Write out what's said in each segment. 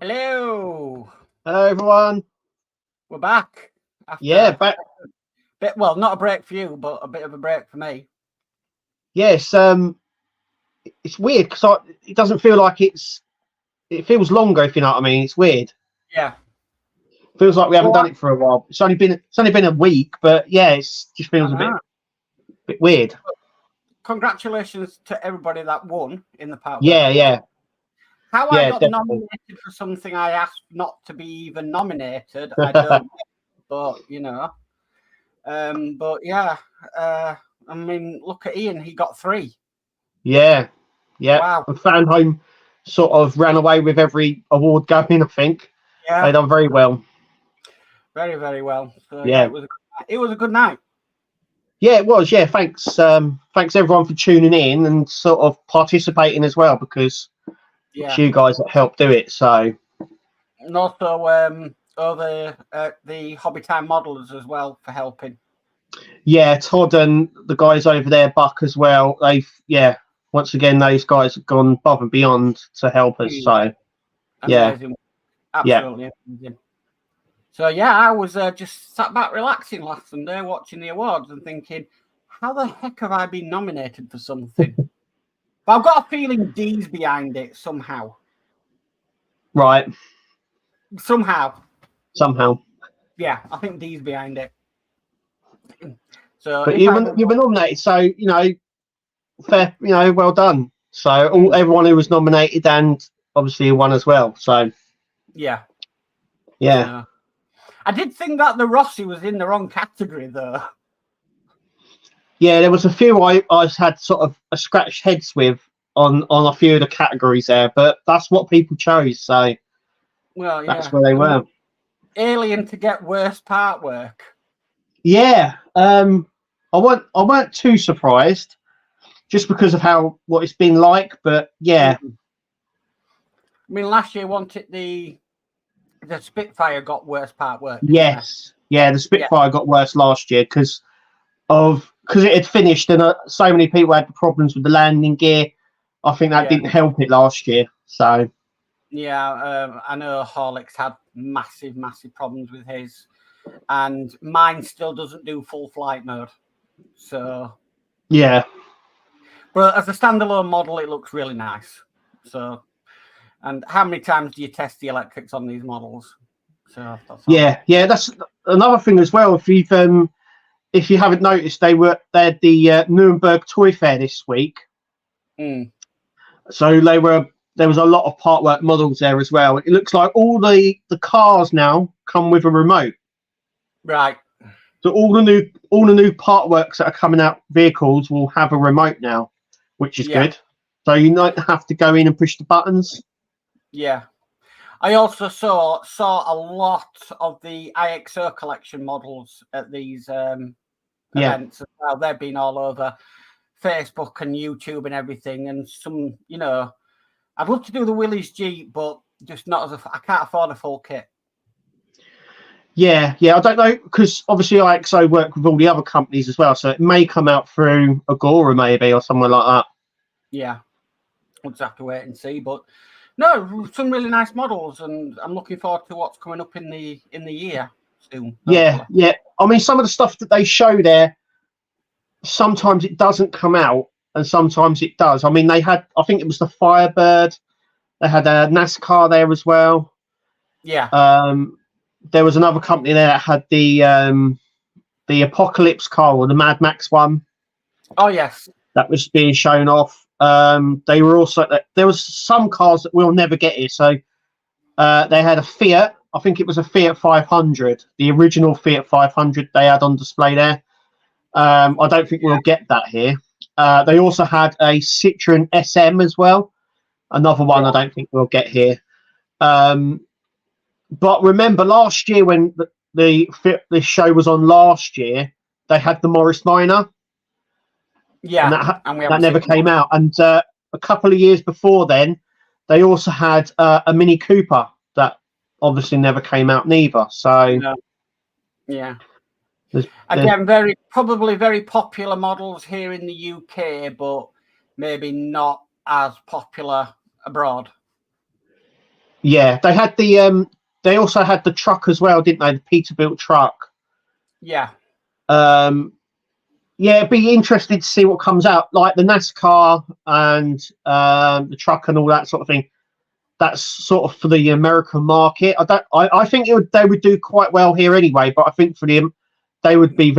Hello, Hello, everyone. we're back Yeah, after back. well, not a break for you, but a bit of a break for me. Yes, it's weird because it doesn't feel like it feels longer, if you know what I mean. It's weird. Yeah. Feels like we haven't Well, done it for a while. It's only been a week, but yeah, it just feels a bit weird. congratulations to everybody that won in the Partwork Yeah, Award. yeah, How I yeah, got definitely. nominated for something I asked not to be even nominated, I don't know, but but yeah, I mean, look at Ian, he got 3. Yeah, yeah. Wow. And Fan Home sort of ran away with every award going. I think they Yeah, done very well. very, very well. So yeah, Yeah, it was a good night. yeah, it was. Yeah, thanks. Thanks everyone for tuning in and sort of participating as well, because it's Yeah. you guys that helped do it. So. And also the Hobby Time modelers as well for helping. Yeah, Todd and the guys over there, Buck as well. Once again, those guys have gone above and beyond to help us. So, yeah, Amazing. Absolutely amazing. So yeah, I was just sat back relaxing last Sunday watching the awards and thinking, how the heck have I been nominated for something? But I've got a feeling D's behind it somehow. right. Somehow. Yeah, I think D's behind it. So but if you've I been, you've been nominated, so fair. Well done. So everyone who was nominated and obviously won as well. So yeah. yeah. I did think that the Rossi was in the wrong category though. Yeah, there was a few I had sort of a scratched heads with on a few of the categories there, but that's what people chose, so Well, that's where they were. Alien to get worst part work. Yeah, I weren't too surprised, just because of what it's been like, but yeah. I mean, last year the Spitfire got worst part work. Yes, yeah, the Spitfire got worse last year because it had finished and so many people had problems with the landing gear. I think that didn't help it last year. So yeah, I know Horlicks had massive problems with his, and mine still doesn't do full flight mode. So yeah, but as a standalone model, it looks really nice. So, and how many times do you test the electrics on these models? So yeah, that's another thing as well. If you haven't noticed, they had the Nuremberg Toy Fair this week. So there was a lot of Partwork models there as well. It looks like all the cars now come with a remote. Right. So all the new Partworks that are coming out vehicles will have a remote now, which is good. So you don't have to go in and push the buttons. Yeah. I also saw a lot of the IXO collection models at these events as well. They've been all over Facebook and YouTube and everything. And some, I'd love to do the Willys Jeep, but just not I can't afford a full kit. Yeah, I don't know, because obviously IXO work with all the other companies as well, so it may come out through Agora maybe or somewhere like that. Yeah, we'll just have to wait and see. But no, some really nice models, and I'm looking forward to what's coming up in the year soon. Yeah. I mean, some of the stuff that they show there, sometimes it doesn't come out, and sometimes it does. I mean, they had, I think it was the Firebird. They had a NASCAR there as well. Yeah. There was another company there that had the Apocalypse car, or the Mad Max one. Oh yes, that was being shown off. They were also, there was some cars that we'll never get here. So they had a Fiat. I think it was a Fiat 500, the original Fiat 500 they had on display there. I don't think we'll get that here. They also had a Citroen SM as well. Another one I don't think we'll get here. But remember last year when the show was on last year, they had the Morris Minor. Yeah, and that never came out. And a couple of years before then, they also had a Mini Cooper that obviously never came out neither. So yeah, again, probably very popular models here in the UK, but maybe not as popular abroad. Yeah, they had they also had the truck as well, didn't they? The Peterbilt truck. Yeah. Yeah, it'd be interesting to see what comes out, like the NASCAR and the truck and all that sort of thing. That's sort of for the American market. I think they would do quite well here anyway. But I think for them, they would do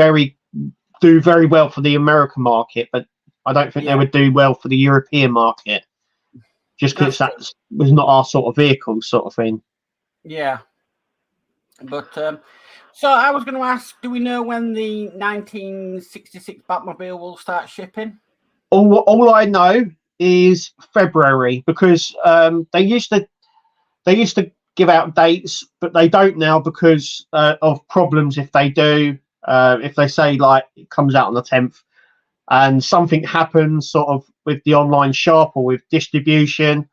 very well for the American market. But I don't think they would do well for the European market, just because that was not our sort of vehicle, sort of thing. Yeah. But so I was going to ask, do we know when the 1966 Batmobile will start shipping? All I know is February, because they used to give out dates, but they don't now because of problems. If they do, if they say like it comes out on the 10th and something happens sort of with the online shop or with distribution,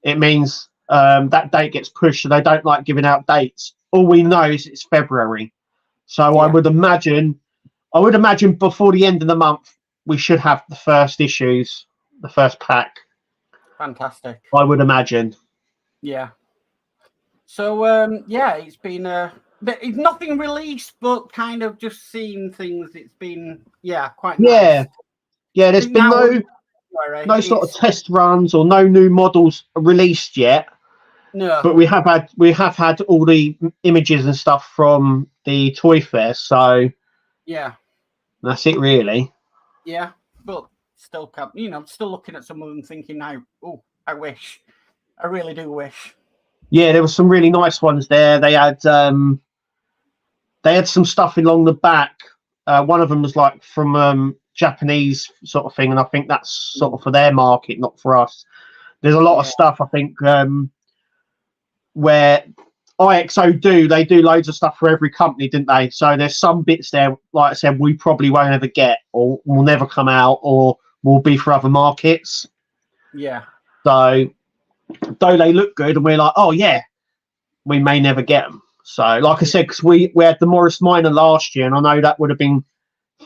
it means that date gets pushed, so they don't like giving out dates. All we know is it's February, so I would imagine before the end of the month we should have the first issues, the first pack. Fantastic. I would imagine. Yeah. So it's been it's nothing released, but kind of just seeing things. It's been quite nice. Yeah. There's been no sort of test runs or no new models released yet. No, but we have had all the images and stuff from the Toy Fair, so that's it really. Yeah, but still, still looking at some of them, thinking now, I really do wish. Yeah, there were some really nice ones there. They had some stuff along the back. One of them was like from Japanese sort of thing, and I think that's sort of for their market, not for us. There's a lot of stuff, I think, where IXO do loads of stuff for every company, didn't they? So there's some bits there, like I said, we probably won't ever get, or will never come out, or will be for other markets. Yeah. So though they look good, and we're like, oh yeah, we may never get them. So like I said, because we had the Morris Minor last year, and I know that would have been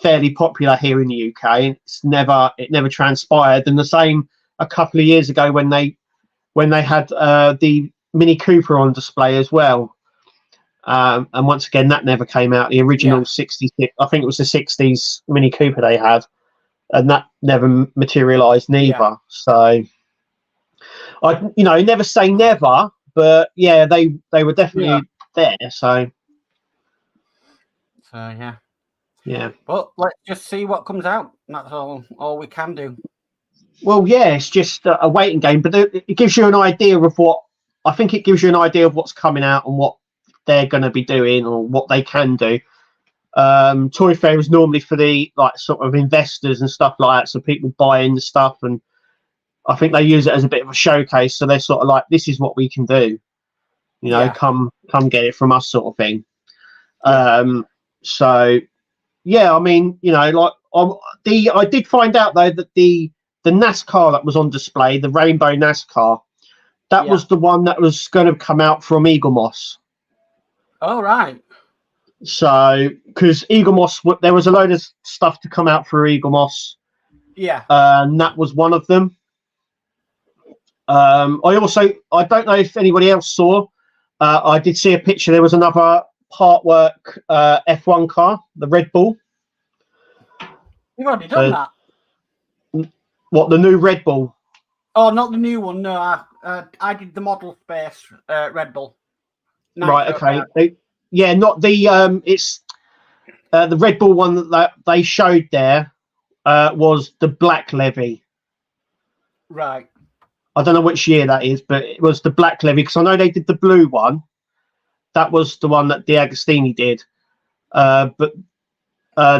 fairly popular here in the UK. It never transpired. And the same a couple of years ago when they had the Mini Cooper on display as well, and once again that never came out. The original 66, I think it was the 60s Mini Cooper they had, and that never materialized neither. So I never say never, but they were definitely there. So but let's just see what comes out. That's all we can do. Well, it's just a waiting game, but it gives you an idea of what's coming out and what they're going to be doing or what they can do. Toy Fair is normally for the sort of investors and stuff like that, so people buy in the stuff, and I think they use it as a bit of a showcase. So they're sort of like, this is what we can do, come get it from us, sort of thing. So I mean, I did find out though that the NASCAR that was on display, the Rainbow NASCAR, that was the one that was going to come out from Eagle Moss. Oh, right. So, because Eagle Moss, there was a load of stuff to come out for Eagle Moss. Yeah. And that was one of them. I don't know if anybody else saw, I did see a picture. There was another Partwork F1 car, the Red Bull. You've already done that. What, the new Red Bull? Oh, not the new one. No, I did the model space Red Bull. Right. Okay. Not the it's the Red Bull one that they showed there was the Black Levy. Right. I don't know which year that is, but it was the Black Levy, because I know they did the blue one. That was the one that D'Agostini did. But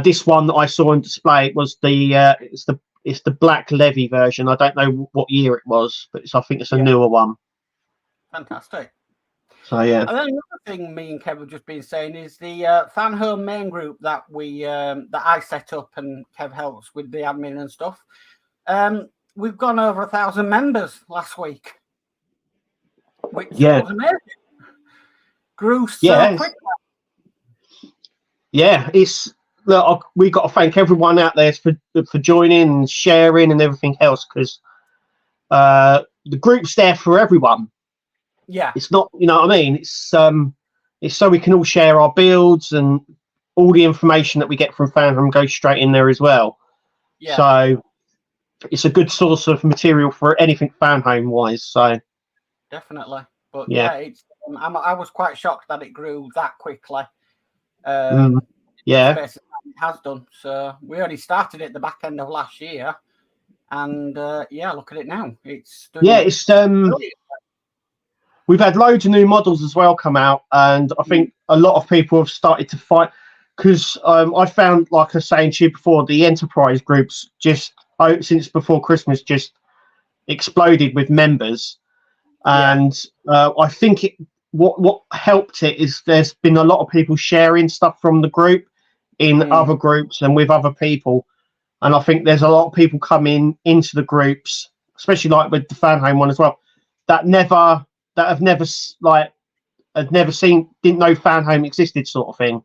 this one that I saw on display was it's the Black Levy version. I don't know what year it was, but I think it's a newer one. Fantastic. So yeah. And then another thing me and Kev have just been saying is the fan home main group that that I set up, and Kev helps with the admin and stuff. We've gone over 1,000 members last week, which was amazing. Grew so quickly. Yeah, we've got to thank everyone out there for joining and sharing and everything else, because the group's there for everyone. Yeah. It's not, you know what I mean? It's so we can all share our builds, and all the information that we get from Fanhome goes straight in there as well. Yeah. So it's a good source of material for anything Fanhome wise. So definitely. But yeah, it's I was quite shocked that it grew that quickly. Yeah, it has done. So we only started at the back end of last year, and yeah, look at it now. It's doing it's we've had loads of new models as well come out, and I think a lot of people have started to fight, because I found, like I was saying to you before, the enterprise groups just since before Christmas just exploded with members, and I think what helped it is there's been a lot of people sharing stuff from the group in other groups and with other people, and I think there's a lot of people coming into the groups, especially like with the Fanhome one as well, that have never seen, didn't know Fanhome existed, sort of thing.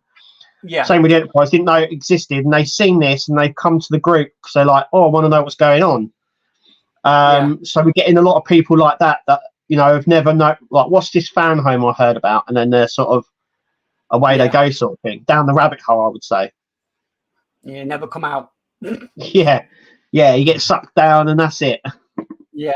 Yeah. Same with the enterprise, didn't know it existed, and they've seen this and they've come to the group because they're like, oh, I want to know what's going on. So we're getting a lot of people like that you know have never know, like, what's this Fanhome I heard about, and then they're sort of away they go, sort of thing, down the rabbit hole, I would say. Yeah, never come out. yeah, you get sucked down and that's it. Yeah.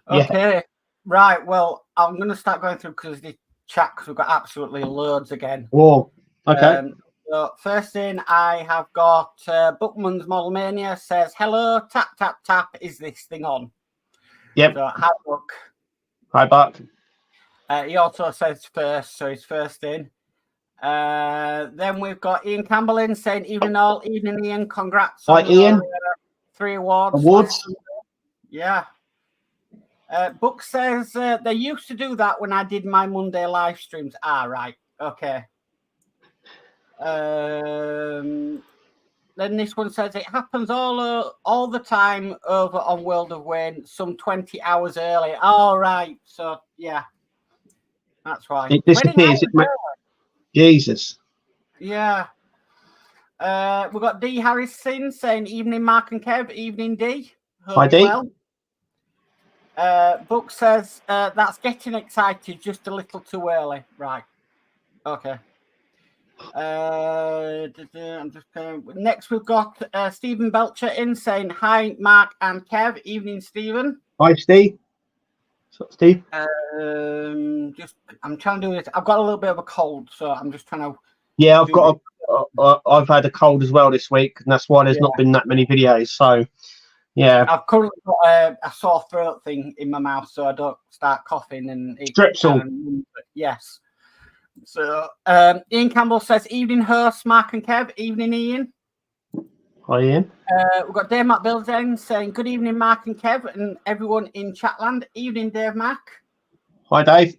Okay. Right. Well, I'm going to start going through because the chat, because we've got absolutely loads again. Whoa. Okay. So first in, I have got Bookman's Model Mania says, hello, tap, tap, tap. Is this thing on? Yep. So, hi, Buck. Hi, Buck. He also says first, so he's first in. Then we've got Ian Campbell in saying, evening all, evening Ian, congrats on Ian. 3 awards. Awards? Yeah. Book says they used to do that when I did my Monday live streams. Right. Okay. Then this one says it happens all the time over on World of Wayne, some 20 hours early. All right. So yeah, that's why. It disappears. Jesus. Yeah. We've got D Harrison saying evening Mark and Kev, evening D. Hi D. Well. Book says that's getting excited just a little too early. Right. Okay. I'm just going. Next, we've got Stephen Belcher in saying hi, Mark and Kev. Evening, Stephen. Hi, Steve. What's up, Steve? I'm trying to do this. I've got a little bit of a cold, so I'm just trying to. Yeah, I've had a cold as well this week, and that's why there's not been that many videos. So, yeah. I've currently got a sore throat thing in my mouth, so I don't start coughing and Strepsil. Yes. So Ian Campbell says, evening host Mark and Kev. Evening Ian. Hi Ian. We've got Dave Mac Bilden saying good evening Mark and Kev and everyone in Chatland. Evening Dave Mac. Hi Dave.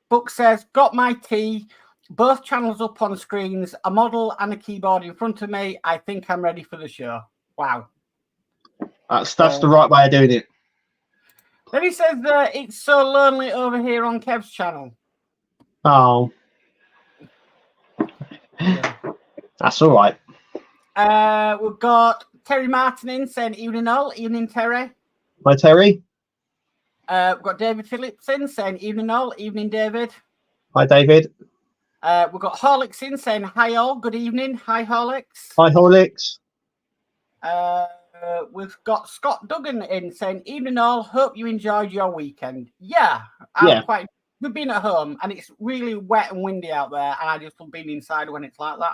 Book says got my tea, both channels up on screens, a model and a keyboard in front of me. I think I'm ready for the show. Wow. That's the right way of doing it. Then he says it's so lonely over here on Kev's channel. Oh. Yeah. That's all right. We've got Terry Martin in saying evening all. Evening, Terry. Hi, Terry. We've got David Phillips in saying evening all. Evening, David. Hi, David. We've got Horlicks in saying hi all. Good evening. Hi, Horlicks. Hi, Horlicks. We've got Scott Duggan in saying evening all. Hope you enjoyed your weekend. Yeah. We've been at home and it's really wet and windy out there, and I just love being inside when it's like that.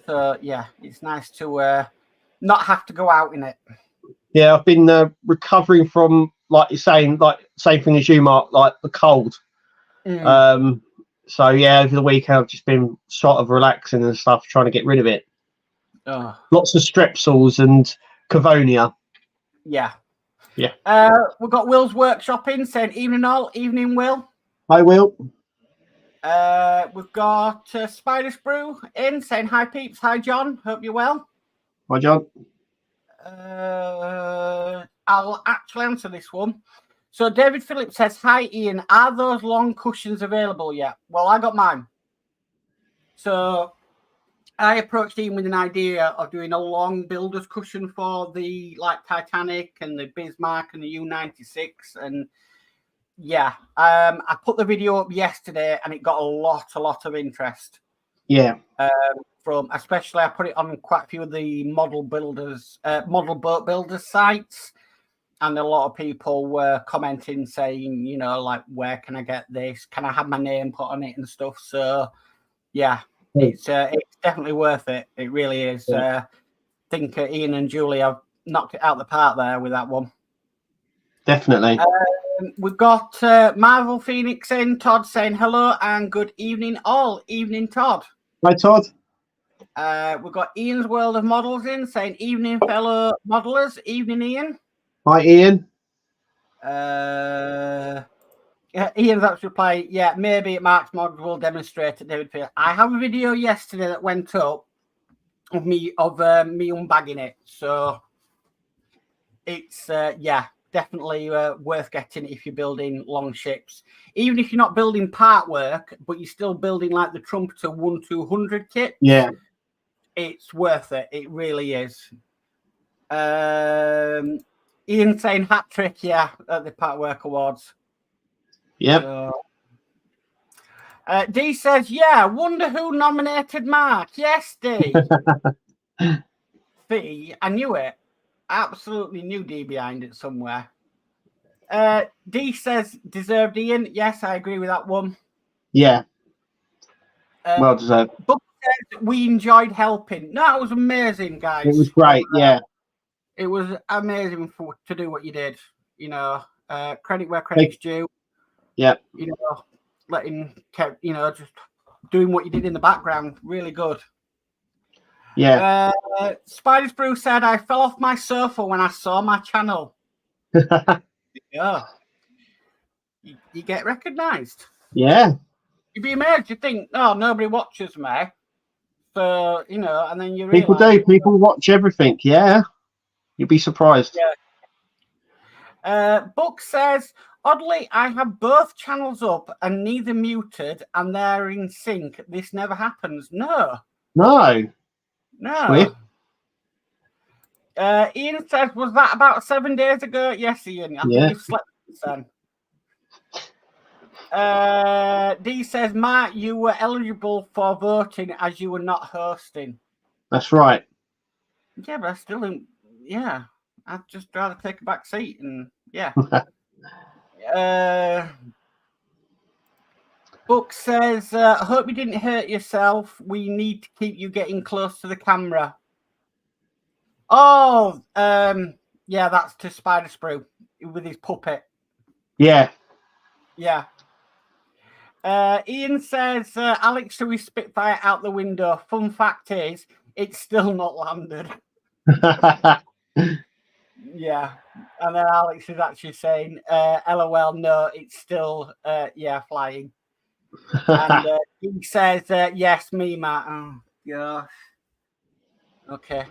So yeah, it's nice to not have to go out in it. Yeah, I've been recovering from, like you're saying, like same thing as you, Mark, like the cold. So yeah, over the weekend I've just been sort of relaxing and stuff, trying to get rid of it. Lots of strepsils and Cavonia. Yeah. Yeah. We've got Will's Workshop in saying evening all. Evening, Will. Hi, Will. We've got Spider Sprue in saying hi, peeps. Hi, John. Hope you're well. Hi, John. I'll actually answer this one. So David Phillips says, hi, Ian. Are those long cushions available yet? Well, I got mine. So I approached Ian with an idea of doing a long builder's cushion for the Titanic and the Bismarck and the U-96, and yeah, I put the video up yesterday and it got a lot of interest. Yeah. From especially, I put it on quite a few of the model boat builders sites, and a lot of people were commenting saying, you know, like, where can I get this? Can I have my name put on it and stuff? So yeah. It's definitely worth it. It really is. Yeah. I think Ian and Julie have knocked it out the park there with that one. Definitely. We've got Marvel Phoenix in, Todd saying hello and good evening all. Evening, Todd. Hi, Todd. We've got Ian's World of Models in saying evening, fellow modelers. Evening, Ian. Hi, Ian. Ian's actually replied, yeah, maybe Mark's Mod will demonstrate at David Field. I have a video yesterday that went up of me unbagging it. So it's, definitely worth getting if you're building long ships. Even if you're not building Partwork, but you're still building like the Trumpeter 1-200 kit. Yeah. It's worth it. It really is. Ian saying hat trick, yeah, at the Partwork Awards. Yep. D says, yeah, wonder who nominated Mark. Yes, D. D, I knew it. Absolutely knew D behind it somewhere. D says, deserved Ian. Yes, I agree with that one. Yeah. Well deserved. Book says, we enjoyed helping. No, it was amazing, guys. It was great, yeah. It was amazing to do what you did. You know, credit where credit's due. Yeah. You know, just doing what you did in the background. Really good. Yeah. Spider's Brew said, I fell off my sofa when I saw my channel. Yeah. You get recognized. Yeah. You'd be amazed. You think, oh, nobody watches me. So, you know, and then you People realize, do. People watch everything. Yeah. You'd be surprised. Yeah. Book says, oddly, I have both channels up and neither muted, and they're in sync. This never happens. No. No. No. Ian says, was that about 7 days ago? Yes, Ian. I think you've slept since then. D says, Matt, you were eligible for voting as you were not hosting. That's right. Yeah, but I still don't. Yeah. I'd just rather take a back seat and yeah. Book says, I hope you didn't hurt yourself. We need to keep you getting close to the camera. Oh, yeah, that's to Spider Sprue with his puppet. Yeah. Yeah. Ian says, Alex threw his Spitfire out the window. Fun fact is, it's still not landed. Yeah. And then Alex is actually saying, LOL, no, it's still, flying. And he says, yes, me, Matt. Oh, gosh. Okay.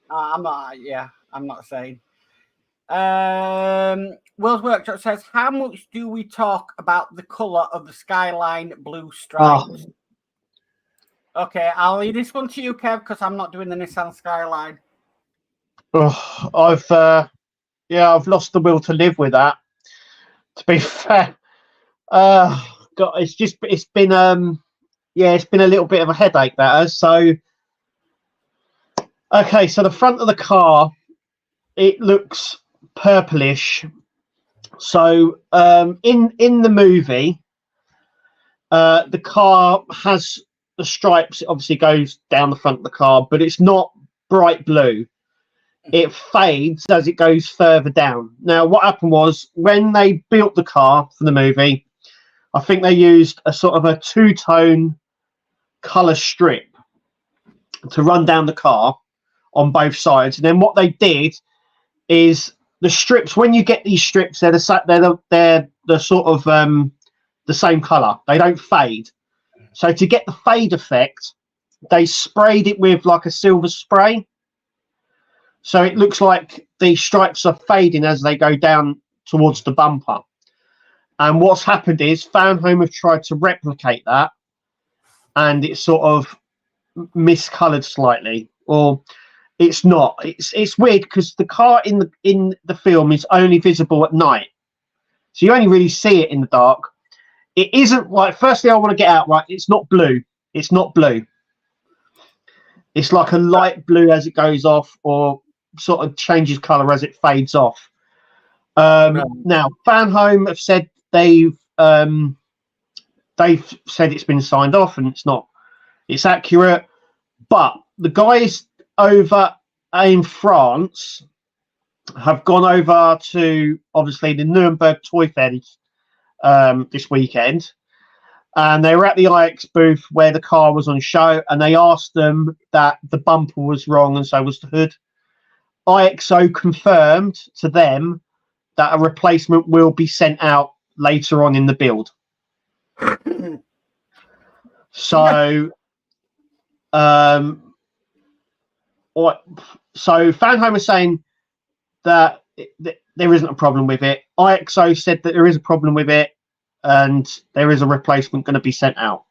I'm not saying. Will's Workshop says, how much do we talk about the colour of the Skyline blue stripes? Oh. Okay, I'll leave this one to you, Kev, because I'm not doing the Nissan Skyline. Oh, I've lost the will to live with that. To be fair, God, it's been a little bit of a headache, that has. So, okay, so the front of the car, it looks purplish. So, in the movie, the car has the stripes. It obviously goes down the front of the car, but it's not bright blue. It fades as it goes further down. Now, what happened was when they built the car for the movie, I think they used a sort of a two-tone colour strip to run down the car on both sides. And then what they did is the strips, when you get these strips, they're the sort of the same colour. They don't fade. So to get the fade effect, they sprayed it with like a silver spray. So it looks like the stripes are fading as they go down towards the bumper. And what's happened is Farnhome have tried to replicate that, and it sort of miscoloured slightly, or it's not. It's weird because the car in the film is only visible at night, so you only really see it in the dark. It isn't like. Firstly, I want to get out right. It's not blue. It's not blue. It's like a light blue as it goes off, or sort of changes colour as it fades off. Now, Fanhome have said they've said it's been signed off and it's accurate. But the guys over in France have gone over to obviously the Nuremberg Toy Fair this weekend. And they were at the IX booth where the car was on show, and they asked them that the bumper was wrong and so was the hood. IXO confirmed to them that a replacement will be sent out later on in the build. So, Fanhome is saying that there isn't a problem with it. IXO said that there is a problem with it, and there is a replacement going to be sent out.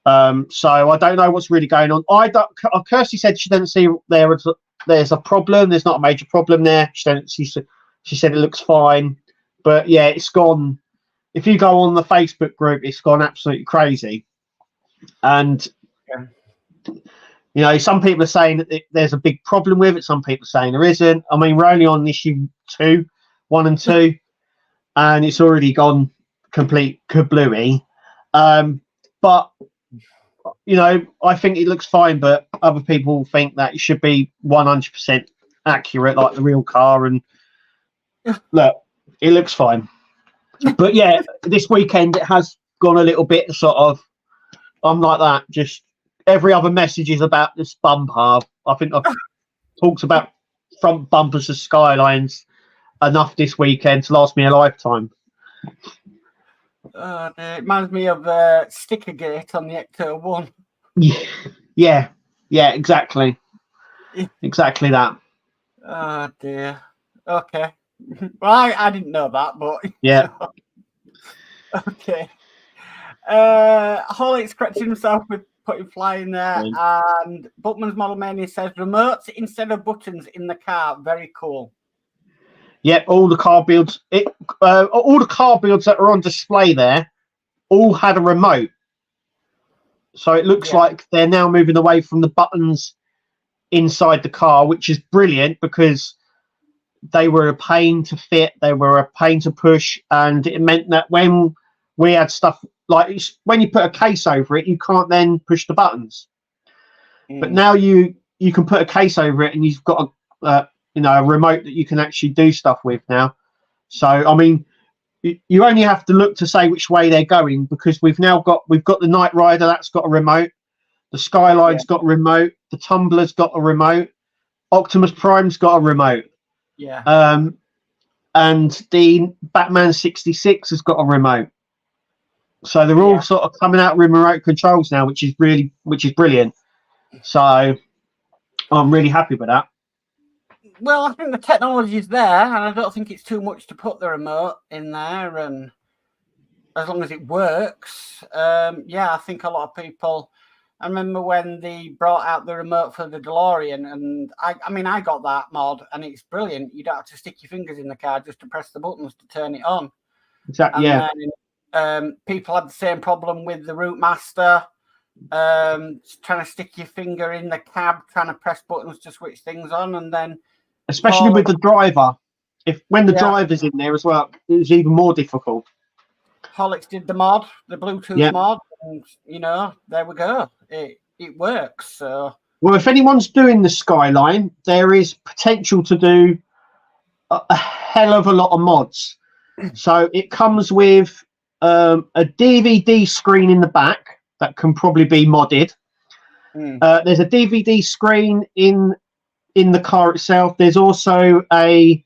So I don't know what's really going on. Kirsty said she doesn't see there's a problem. There's not a major problem there. She said it looks fine, but yeah, it's gone. If you go on the Facebook group, it's gone absolutely crazy. And some people are saying that there's a big problem with it. Some people are saying there isn't. I mean, we're only on issue 1 and 2, and it's already gone complete kablooey. But I think it looks fine, but other people think that it should be 100% accurate, like the real car. And look, it looks fine. But yeah, this weekend it has gone a little bit sort of. I'm like that. Just every other message is about this bumper. I think I've talked about front bumpers of Skylines enough this weekend to last me a lifetime. It reminds me of Stickergate on the Ecto 1. Yeah, exactly. Exactly that. Oh dear. Okay. Well, I didn't know that, but yeah. Okay. Hollick's correcting himself with putting fly in there, and Buttman's Model Mania says remotes instead of buttons in the car. Very cool. Yep, all the car builds. All the car builds that are on display there all had a remote. So it looks like they're now moving away from the buttons inside the car, which is brilliant because they were a pain to fit, they were a pain to push, and it meant that when we had stuff like when you put a case over it, you can't then push the buttons. But now you can put a case over it, and you've got a remote that you can actually do stuff with now. So I mean, you only have to look to say which way they're going, because we've got the Knight Rider, that's got a remote, the Skyline's got a remote, the Tumbler's got a remote, Optimus Prime's got a remote, and the Batman 66 has got a remote. So they're all sort of coming out with remote controls now, which is brilliant. So I'm really happy with that. Well, I think the technology is there, and I don't think it's too much to put the remote in there, and as long as it works, I think a lot of people. I remember when they brought out the remote for the DeLorean, and I got that mod, and it's brilliant. You don't have to stick your fingers in the car just to press the buttons to turn it on. Exactly. And then, people had the same problem with the Routemaster. Trying to stick your finger in the cab, trying to press buttons to switch things on, and then especially with the driver, when the driver's in there as well, it's even more difficult. Holix did the mod, the Bluetooth mod, and there we go. It works. So well, if anyone's doing the Skyline, there is potential to do a hell of a lot of mods. So it comes with a DVD screen in the back that can probably be modded. There's a DVD screen in the car itself. There's also a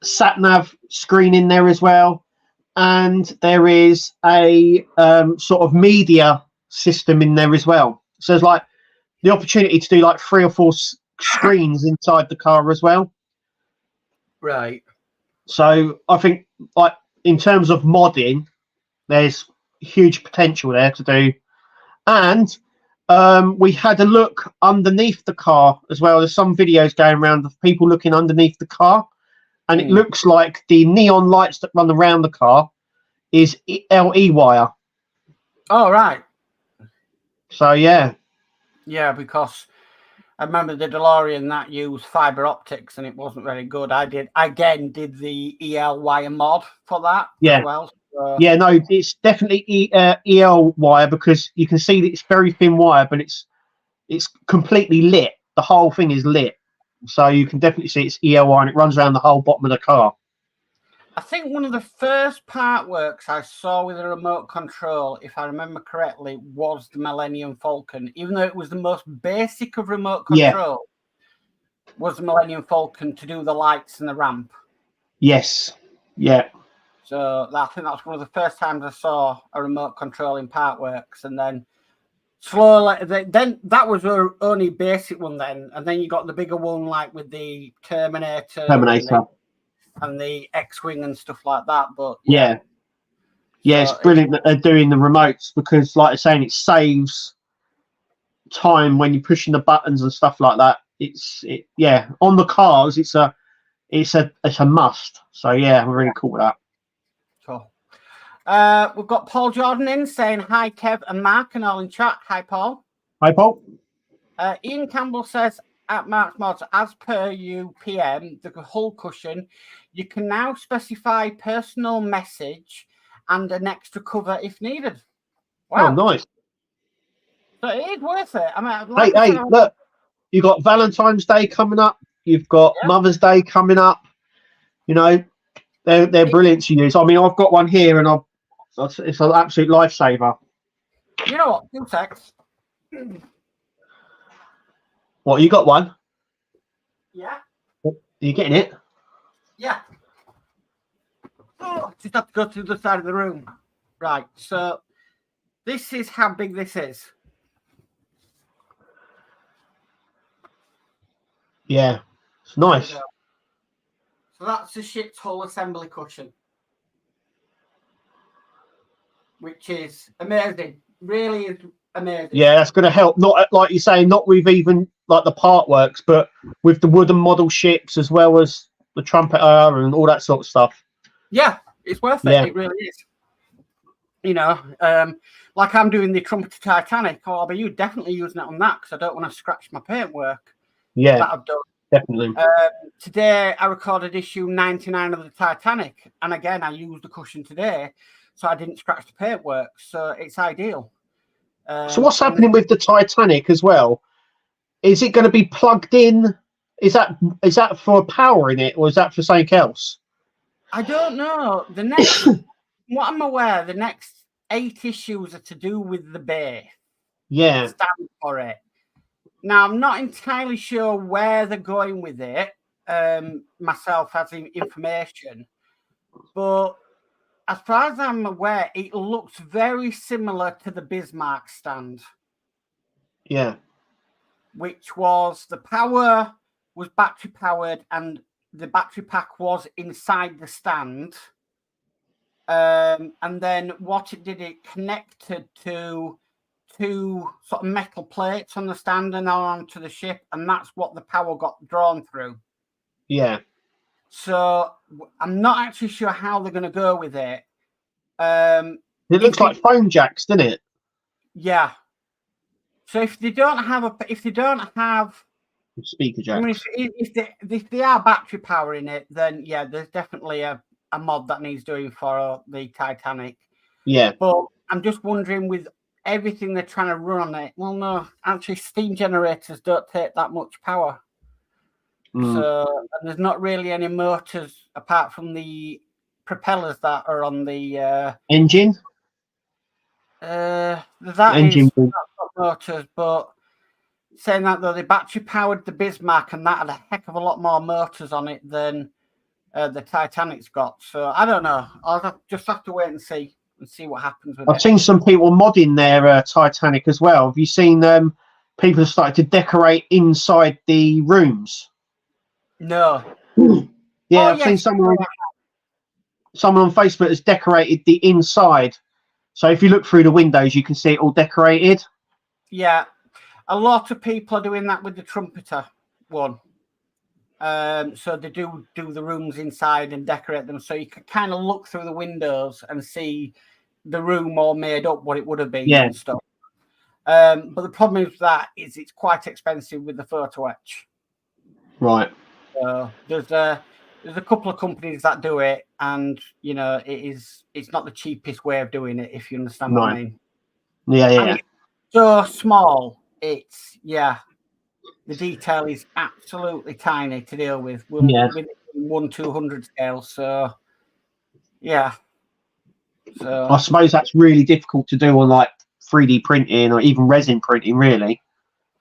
sat-nav screen in there as well, and there is a sort of media system in there as well. So there's like the opportunity to do like 3 or 4 screens inside the car as well. Right. So I think, like, in terms of modding, there's huge potential there to do. And We had a look underneath the car as well. There's some videos going around of people looking underneath the car, and it looks like the neon lights that run around the car is LE wire. Oh, right. So, yeah. Yeah, because I remember the DeLorean that used fiber optics and it wasn't very good. I did the EL wire mod for that as well. So. Yeah, no, it's definitely EL wire, because you can see that it's very thin wire, but it's completely lit. The whole thing is lit. So you can definitely see it's EL wire, and it runs around the whole bottom of the car. I think one of the first Partworks I saw with a remote control, if I remember correctly, was the Millennium Falcon. Even though it was the most basic of remote control, was the Millennium Falcon to do the lights and the ramp. Yes. Yeah. So I think that's one of the first times I saw a remote control in Partworks, and then slowly, then that was our only basic one then, and then you got the bigger one like with the Terminator. And the X-Wing and stuff like that. But yeah, it's brilliant that they're doing the remotes, because, like I'm saying, it saves time when you're pushing the buttons and stuff like that. On the cars, it's a must. So yeah, we're really cool with that. Cool. We've got Paul Jordan in saying hi, Kev and Mark, and all in chat. Hi, Paul. Hi, Paul. Ian Campbell says, at Mark's Modz, as per UPM, the hull cushion, you can now specify personal message and an extra cover if needed. Wow. Oh, nice. So it is worth it. I mean, look, you've got Valentine's Day coming up. You've got Mother's Day coming up. You know, they're brilliant to use. I mean, I've got one here, and it's an absolute lifesaver. You know what? 2 secs. What, you got one? Yeah. Are you getting it? Yeah. Oh, just have to go to the other side of the room. Right, so this is how big this is. Yeah, it's nice. So that's the ship's hull assembly cushion, which is amazing. Really is amazing. Yeah, that's going to help. Not like you say, not with even like the Partworks, but with the wooden model ships as well as the Trumpeter and all that sort of stuff. Yeah, it's worth it. Yeah. It really is. You know, like I'm doing the Trumpeter Titanic. I'll be definitely using it on that because I don't want to scratch my paintwork. Yeah, that I've done. Definitely. Today I recorded issue 99 of the Titanic, and again I used the cushion today, so I didn't scratch the paintwork. So it's ideal. So what's happening with the Titanic as well? Is it going to be plugged in? Is that for powering it, or is that for something else? I don't know. The next, what I'm aware, the next 8 issues are to do with the bay. Yeah. Stand for it. Now I'm not entirely sure where they're going with it. Myself as information, but as far as I'm aware, it looks very similar to the Bismarck stand. Yeah. Which was the power was battery powered and the battery pack was inside the stand. And then what it did, it connected to 2 sort of metal plates on the stand and onto the ship, and that's what the power got drawn through. Yeah. So I'm not actually sure how they're going to go with it. It looks like phone jacks, doesn't it? Yeah. So if they don't have speaker jacks, I mean, if they are battery powering it, then yeah, there's definitely a mod that needs doing for the Titanic. Yeah. But I'm just wondering with everything they're trying to run on it. Well, no, actually, steam generators don't take that much power. So and there's not really any motors apart from the propellers that are on the engine. That engine is not motors, but saying that though, they battery powered the Bismarck, and that had a heck of a lot more motors on it than the Titanic's got. So I don't know. I'll just have to wait and see what happens with it. I've seen some people modding their Titanic as well. Have you seen people have started to decorate inside the rooms? No. Yeah, I've seen someone on Facebook has decorated the inside. So if you look through the windows, you can see it all decorated. Yeah, a lot of people are doing that with the Trumpeter one. So they do the rooms inside and decorate them, so you can kind of look through the windows and see the room all made up what it would have been and stuff. But the problem with that is it's quite expensive with the photo etch. Right. There's a couple of companies that do it, and it's not the cheapest way of doing it, if you understand what I mean. Yeah. It's so small. The detail is absolutely tiny to deal with. With 1/200 scale. So yeah. So I suppose that's really difficult to do on like 3D printing or even resin printing, really.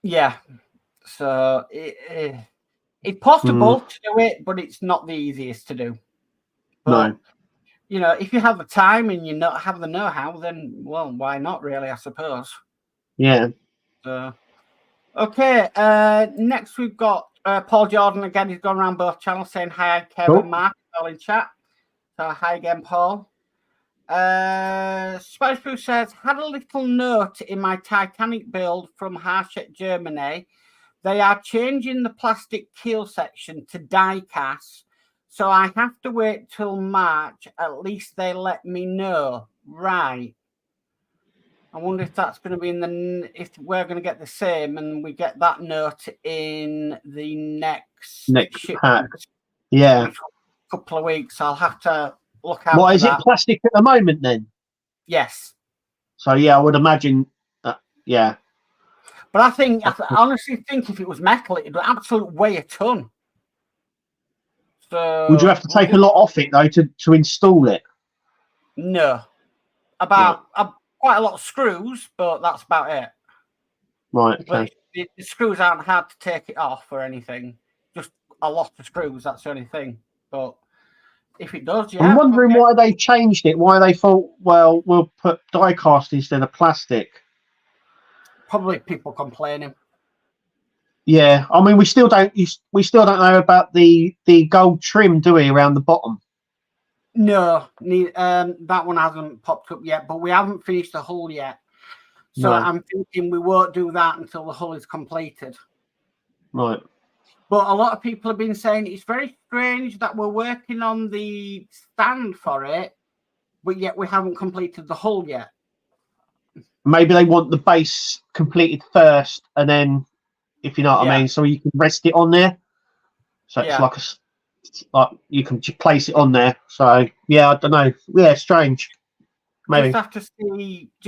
Yeah. So it's possible to do it, but it's not the easiest to do. But, if you have the time and you not have the know-how, then why not? Really, I suppose. Yeah. So. Okay, next we've got Paul Jordan again. He's gone around both channels saying hi, Kevin, Mark, all in chat. So hi again, Paul. Spice Brew says, had a little note in my Titanic build from Harshett, Germany. They are changing the plastic keel section to die cast, so I have to wait till March. At least they let me know. Right. I wonder if that's going to be if we're going to get the same and we get that note in the next pack. Yeah. Couple of weeks. I'll have to look out. What is it? Plastic at the moment, then? Yes. So yeah, I would imagine. Yeah. But I honestly think if it was metal, it'd absolutely weigh a ton. So would you have to take a lot off it though to install it? No. Quite a lot of screws, but that's about it. Right. Okay. But the screws aren't hard to take it off or anything. Just a lot of screws. That's the only thing. But if it does, I'm wondering why they changed it. Why they thought, well, we'll put die cast instead of plastic. Probably people complaining. Yeah, I mean, we still don't know about the gold trim, do we, around the bottom? No, that one hasn't popped up yet, but we haven't finished the hull yet. So I'm thinking we won't do that until the hull is completed. Right. But a lot of people have been saying it's very strange that we're working on the stand for it, but yet we haven't completed the hull yet. Maybe they want the base completed first, and then, if you know what I mean, so you can rest it on there. So it's like you can just place it on there. So yeah, I don't know. Yeah, strange. Maybe just have to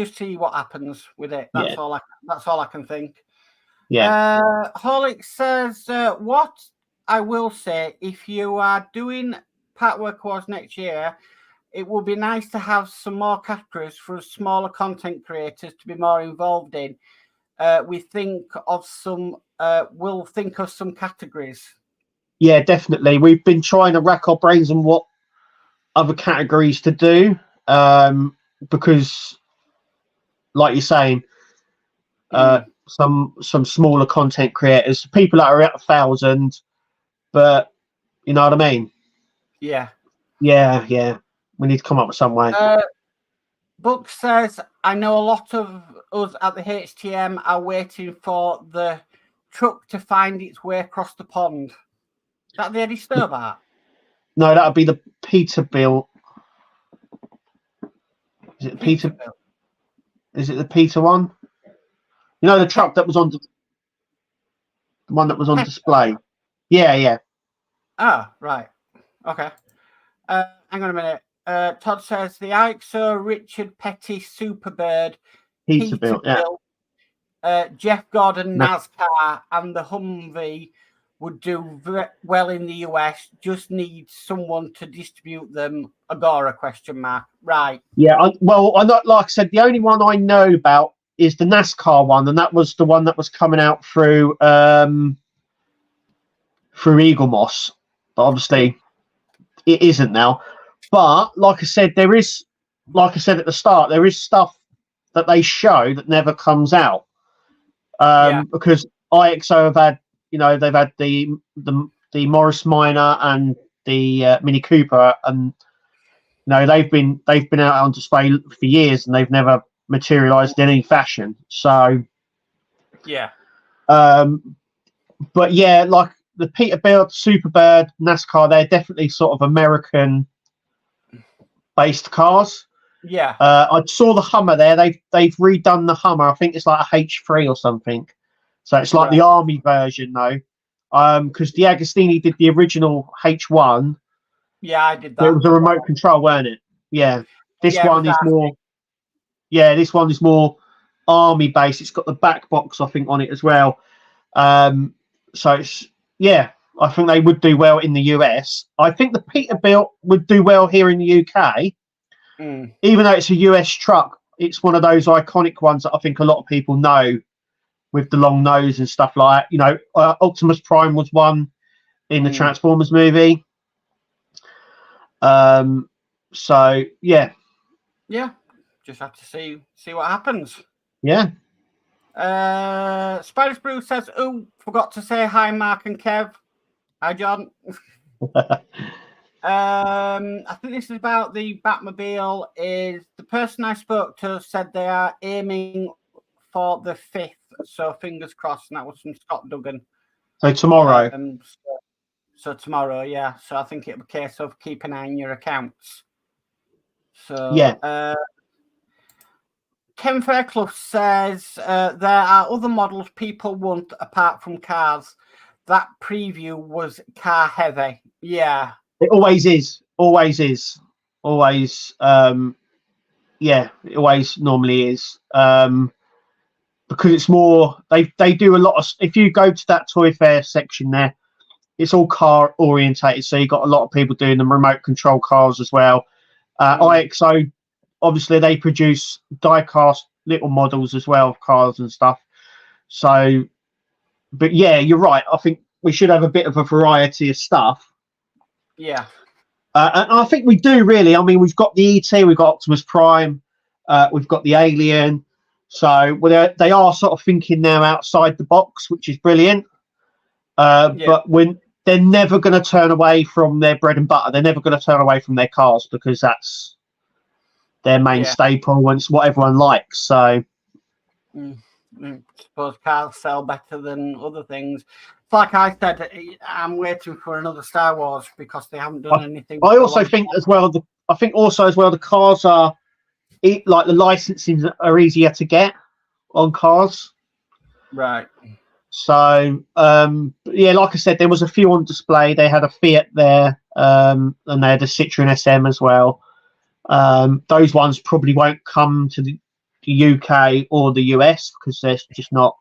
see what happens with it. That's all I can think. Yeah. Holic says, what I will say, if you are doing Partwork Wars next year, it will be nice to have some more categories for smaller content creators to be more involved in. We'll think of some categories. Yeah, definitely. We've been trying to rack our brains on what other categories to do, because, like you're saying, some smaller content creators, people that are at 1,000, but you know what I mean? Yeah. We need to come up with some way. Book says, I know a lot of us at the HTM are waiting for the truck to find its way across the pond. Is that the Eddie Stobart? No, that would be the Peterbilt. Is it Peterbilt? Is it the Peter one? You know, the truck that was on the one that was on display. Yeah. Ah, right. Okay. Hang on a minute. Todd says the IXO Richard Petty Superbird Peterbilt, Jeff Gordon NASCAR and the Humvee would do well in the US. Just need someone to distribute them. Agora ? Right. Yeah. I'm not, like I said, the only one I know about is the NASCAR one, and that was the one that was coming out through Eagle Moss. But obviously, it isn't now. But like I said, at the start, there is stuff that they show that never comes out. Because IXO have had, they've had the Morris Minor and the Mini Cooper, and they've been out on display for years, and they've never materialized in any fashion. So But yeah, like the Peterbilt, Superbird, NASCAR, they're definitely sort of American-based cars. Yeah. I saw the Hummer there. They've redone the Hummer. I think it's like a H3 or something. So it's like the army version though. Because the Agostini did the original H1. Yeah, I did that. It was a remote control, weren't it? Yeah. This one is more. Yeah, this one is more army based. It's got the back box, I think, on it as well. So it's I think they would do well in the US. I think the Peterbilt would do well here in the UK. Even though it's a US truck, it's one of those iconic ones that I think a lot of people know, with the long nose and stuff like that. You know, Optimus Prime was one in the Transformers movie. So yeah, just have to see what happens. Yeah. Spider's Brew says, "Oh, forgot to say hi, Mark and Kev. Hi, John." I think this is about the Batmobile. Is the person I spoke to said they are aiming for the 5th, so fingers crossed. And that was from Scott Duggan. So tomorrow. So tomorrow, yeah. So I think it'll be a case of keep an eye on your accounts. So yeah. Ken Fairclough says there are other models people want apart from cars. That preview was car heavy. Yeah. It always is. Always is. Always. It always normally is. Because it's more. They do a lot of. If you go to that Toy Fair section there, it's all car orientated. So you've got a lot of people doing the remote control cars as well. IXO, obviously, they produce die-cast little models as well of cars and stuff. So, but yeah, you're right. I think we should have a bit of a variety of stuff. Yeah. And I think we do, really. I mean, we've got the ET, we've got Optimus Prime, we've got the Alien. So they are sort of thinking now outside the box, which is brilliant. But they're never going to turn away from their bread and butter. They're never going to turn away from their cars because that's their main staple and it's what everyone likes. So I suppose cars sell better than other things. Like I said, I'm waiting for another Star Wars because they haven't done anything. I also think as well. The cars are like the licensing are easier to get on cars. Right. So like I said, there was a few on display. They had a Fiat there, and they had a Citroen SM as well. Those ones probably won't come to the UK or the US because they're just not.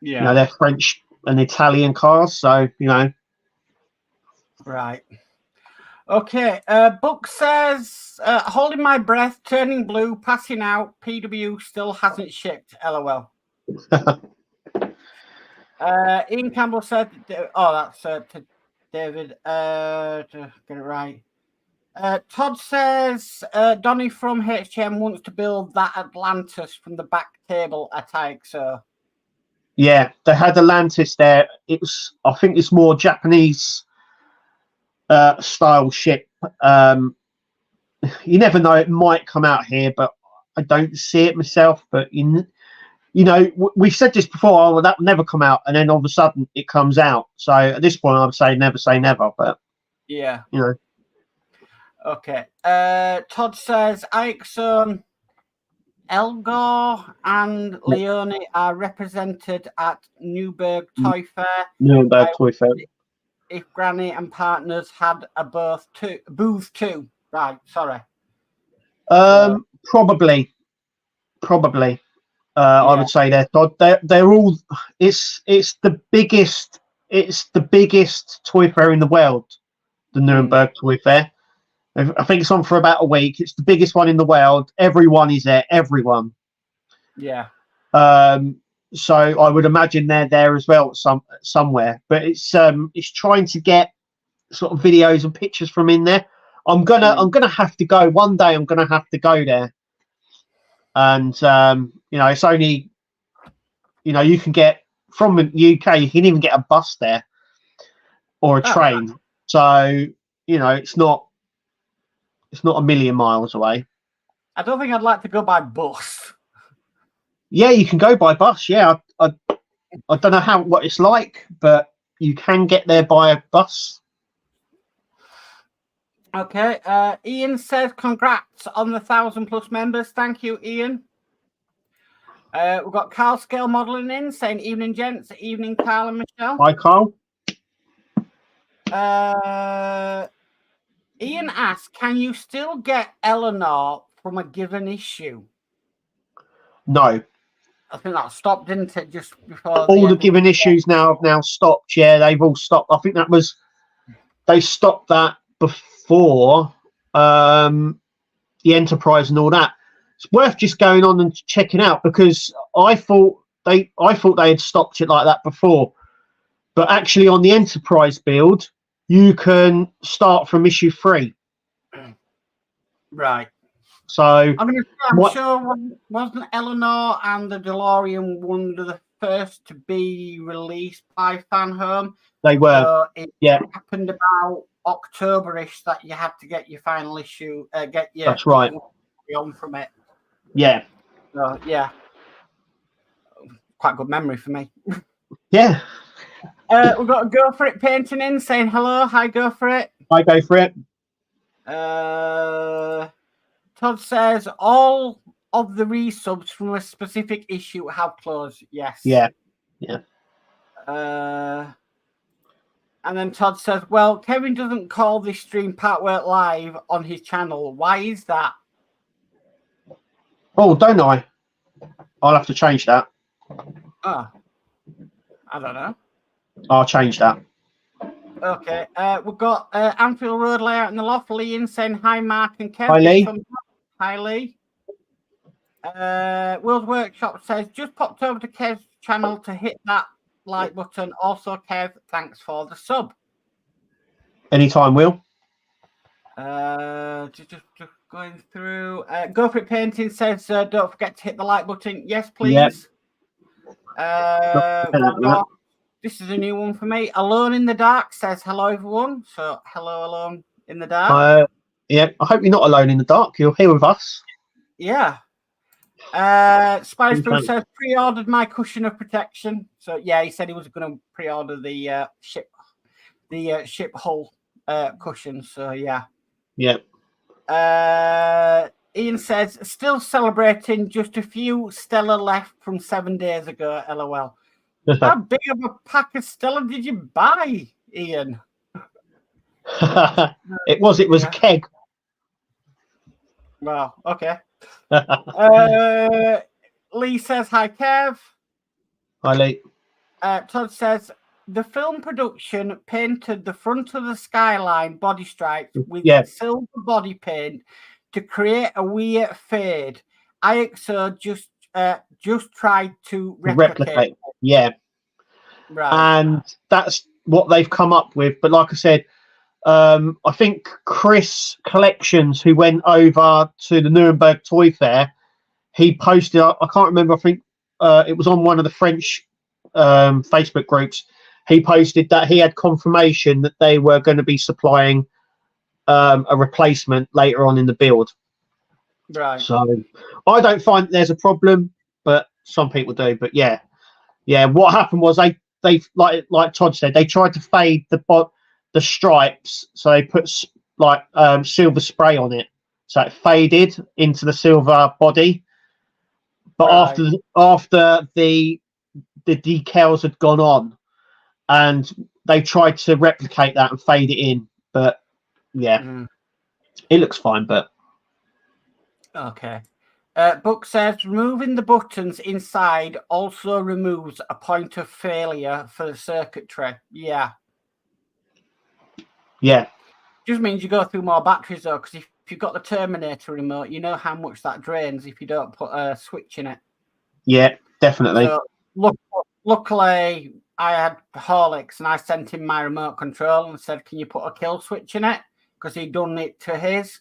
Yeah. You know, they're French and Italian cars, so Right. Okay. Book says, holding my breath, turning blue, passing out. PW still hasn't shipped. LOL. Ian Campbell said, that's to David. To get it right. Todd says, Donny from HM wants to build that Atlantis from the back table at IXO. Yeah, they had Atlantis there. I think it's more Japanese style ship. You never know, it might come out here, but I don't see it myself. But you know, we've said this before, that will never come out, and then all of a sudden it comes out. So at this point, I would say never. But yeah, you know. Okay. Todd says IXO, Elgor and Leone are represented at Newburgh Toy Fair. Newburgh Toy Fair. If Granny and Partners had a booth too. Right, sorry. Probably. I would say they're all. It's the biggest toy fair in the world, the Nuremberg Toy Fair. I think it's on for about a week. It's the biggest one in the world. Everyone is there. Everyone. Yeah. So I would imagine they're there as well somewhere. But it's trying to get sort of videos and pictures from in there. I'm gonna have to go one day. I'm gonna have to go there. And it's only, you can get from the UK. You can even get a bus there or a train. So it's not a million miles away. I don't think I'd like to go by bus. Yeah, you can go by bus. Yeah, I don't know what it's like, but you can get there by a bus. Okay. Ian says, "Congrats on the 1,000+ members." Thank you, Ian. We've got Carl Scale Modelling in saying, "Evening, gents. Evening, Carl and Michelle." Hi, Carl. Ian asks, "Can you still get Eleanor from a given issue?" No. I think that stopped, didn't it, just before all the given issues have now stopped. Yeah, they've all stopped. I think they stopped that before the Enterprise and all that. It's worth just going on and checking out, because I thought they had stopped it like that before, but actually on the Enterprise build you can start from issue 3. Right. So I'm sure wasn't Eleanor and the DeLorean one of the first to be released by Fan Home? They were. So it happened about October-ish that you had to get your final issue. That's right. On from it. Yeah. So yeah, quite good memory for me. Yeah. We've got a Go For It painting in saying hello. Hi, Go For It. Hi, Go For It. Todd says all of the resubs from a specific issue have closed. Yes. Yeah. Yeah. And then Todd says, "Well, Kevin doesn't call this stream Partwork Live on his channel. Why is that?" Oh, don't I? I'll have to change that. Oh, I don't know. I'll change that. Okay. We've got Anfield Road layout in the loft. Lee in saying hi, Mark and Kev. Hi, Lee. Hi, Lee. World Workshop says, "Just popped over to Kev's channel to hit that like button. Also, Kev, thanks for the sub." Anytime, Will. Just going through. Go For It Painting says, "Don't forget to hit the like button." Yes, please. Yep. This is a new one for me. Alone in the Dark says, "Hello, everyone." So, hello, Alone in the Dark. Yeah, I hope you're not alone in the dark. You're here with us. Yeah. Spice Brew says, "Pre-ordered my cushion of protection." So yeah, he said he was going to pre-order the ship hull cushion. So yeah. Ian says, "Still celebrating. Just a few Stella left from 7 days ago. LOL." How big of a pack of Stella did you buy, Ian? It was a keg. Well, okay. Lee says, "Hi, Kev." Hi, Lee. Todd says, "The film production painted the front of the skyline body stripes with silver body paint to create a weird fade. IXO just tried to replicate. Yeah. Right. And that's what they've come up with. But like I said, I think Chris Collections, who went over to the Nuremberg Toy Fair, he posted, I can't remember, I think it was on one of the French Facebook groups, he posted that he had confirmation that they were going to be supplying a replacement later on in the build. Right. So I don't find there's a problem, but some people do. But yeah, what happened was they like Todd said, they tried to fade the stripes, so they put like silver spray on it, so it faded into the silver body. But after the decals had gone on, and they tried to replicate that and fade it in, but it looks fine. But okay. Book says, "Removing the buttons inside also removes a point of failure for the circuitry." Yeah. Just means you go through more batteries though, because if you've got the Terminator remote, you know how much that drains if you don't put a switch in it. Yeah, definitely. So, luckily, I had Horlicks and I sent him my remote control and said, "Can you put a kill switch in it?" Because he'd done it to his,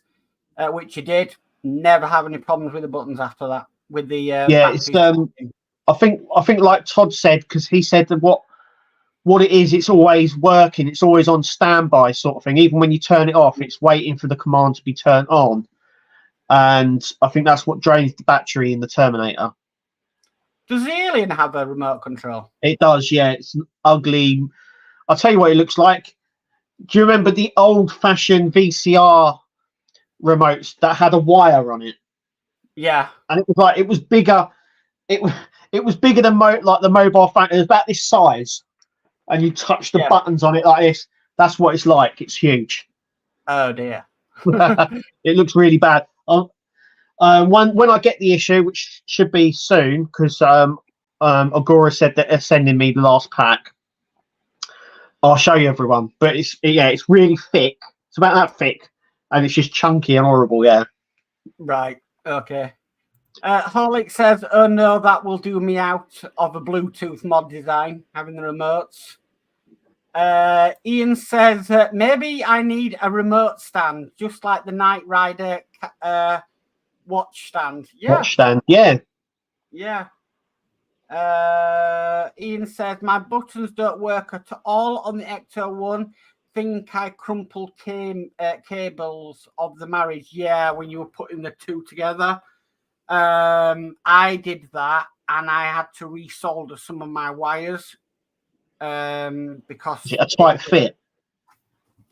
which he did. Never have any problems with the buttons after that. With the it's I think like Todd said, because he said that what it is, it's always working, it's always on standby sort of thing. Even when you turn it off, it's waiting for the command to be turned on, and I think that's what drains the battery in the Terminator. Does the Alien have a remote control? It does, yeah. It's ugly. I'll tell you what it looks like. Do you remember the old-fashioned VCR remotes that had a wire on it? Yeah. And it was bigger. It was bigger than like the mobile phone. It was about this size, and you touch the buttons on it like this. That's what it's like. It's huge. Oh dear. It looks really bad. When I get the issue, which should be soon, because Agora said that they're sending me the last pack. I'll show you everyone, but it's really thick. It's about that thick, and it's just chunky and horrible. Yeah. Right. Okay. Horlick says, "Oh no, that will do me out of a Bluetooth mod design, having the remotes." Ian says, "Maybe I need a remote stand, just like the Knight Rider watch stand." Yeah. Watch stand. Yeah. Yeah. Ian says, "My buttons don't work at all on the Ecto 1. Think I crumpled cables of the marriage." Yeah, when you were putting the two together. I did that, and I had to resolder some of my wires because a tight fit.